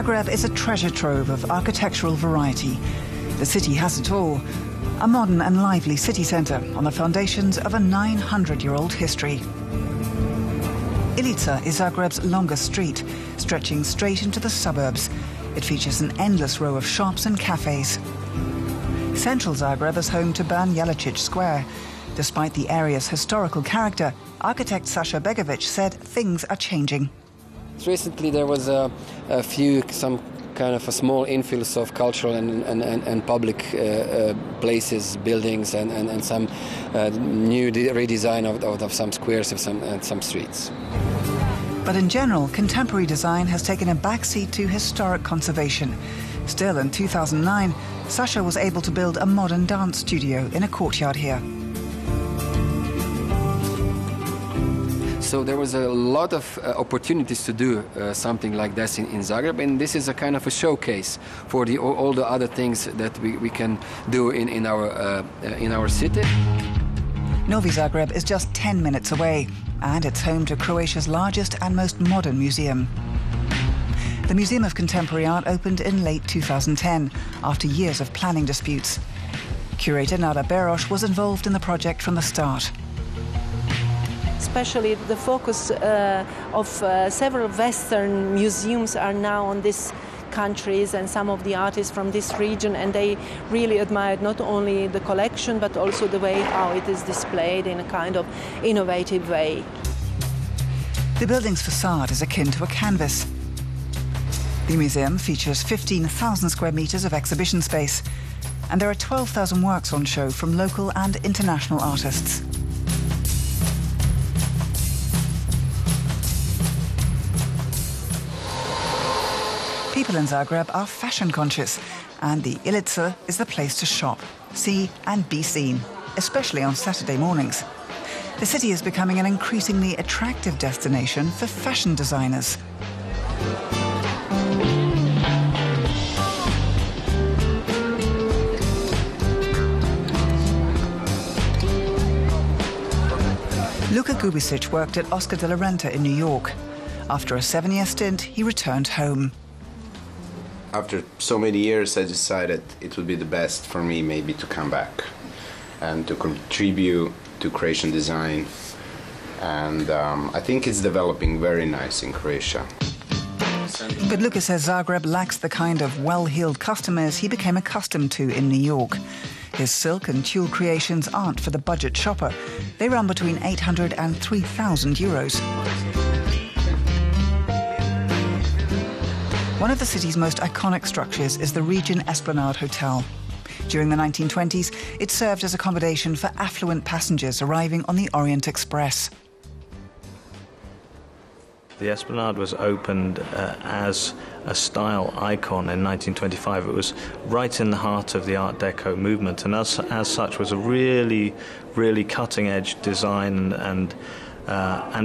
Zagreb is a treasure trove of architectural variety. The city has it all. A modern and lively city centre on the foundations of a 900-year-old history. Ilica is Zagreb's longest street, stretching straight into the suburbs. It features an endless row of shops and cafes. Central Zagreb is home to Ban Jelačić Square. Despite the area's historical character, architect Saša Begović said things are changing. Recently there was some kind of a small infills of cultural and public places, buildings, and some new redesign of some squares and some streets. But in general, contemporary design has taken a backseat to historic conservation. Still, in 2009, Saša was able to build a modern dance studio in a courtyard here. So there was a lot of opportunities to do something like this in Zagreb, and this is a kind of a showcase for all the other things that we can do in our city. Novi Zagreb is just 10 minutes away, and it's home to Croatia's largest and most modern museum. The Museum of Contemporary Art opened in late 2010, after years of planning disputes. Curator Nada Beroš was involved in the project from the start. Especially the focus of several Western museums are now on these countries and some of the artists from this region, and they really admired not only the collection but also the way how it is displayed in a kind of innovative way. The building's facade is akin to a canvas. The museum features 15,000 square meters of exhibition space, and there are 12,000 works on show from local and international artists. People in Zagreb are fashion conscious, and the Ilica is the place to shop, see and be seen, especially on Saturday mornings. The city is becoming an increasingly attractive destination for fashion designers. Luka Gubicic worked at Oscar de la Renta in New York. After a 7-year stint, he returned home. After so many years, I decided it would be the best for me maybe to come back and to contribute to Croatian design. And I think it's developing very nice in Croatia. But Luka says Zagreb lacks the kind of well-heeled customers he became accustomed to in New York. His silk and tulle creations aren't for the budget shopper. They run between 800 and 3,000 euros. One of the city's most iconic structures is the Regent Esplanade Hotel. During the 1920s, it served as accommodation for affluent passengers arriving on the Orient Express. The Esplanade was opened as a style icon in 1925. It was right in the heart of the Art Deco movement, and as such was a really, really cutting-edge design, and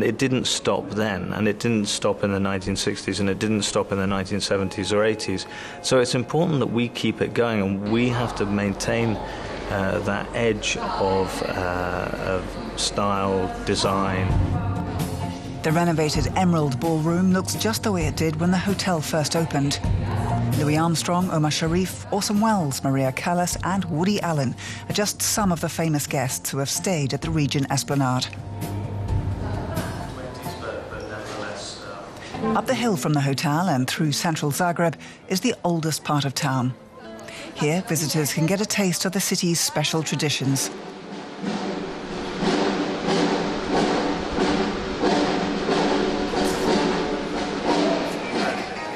it didn't stop then, and it didn't stop in the 1960s, and it didn't stop in the 1970s or 80s. So it's important that we keep it going, and we have to maintain that edge of style, design. The renovated Emerald Ballroom looks just the way it did when the hotel first opened. Louis Armstrong, Omar Sharif, Orson Welles, Maria Callas and Woody Allen are just some of the famous guests who have stayed at the Regent Esplanade. Up the hill from the hotel and through central Zagreb is the oldest part of town. Here, visitors can get a taste of the city's special traditions.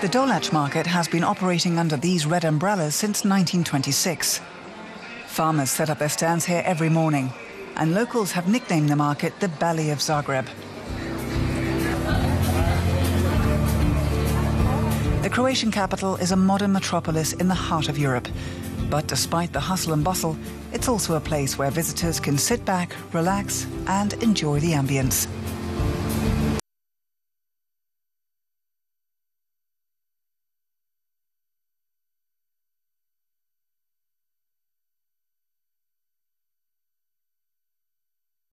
The Dolac market has been operating under these red umbrellas since 1926. Farmers set up their stands here every morning, and locals have nicknamed the market the Belly of Zagreb. The Croatian capital is a modern metropolis in the heart of Europe. But despite the hustle and bustle, it's also a place where visitors can sit back, relax, and enjoy the ambience.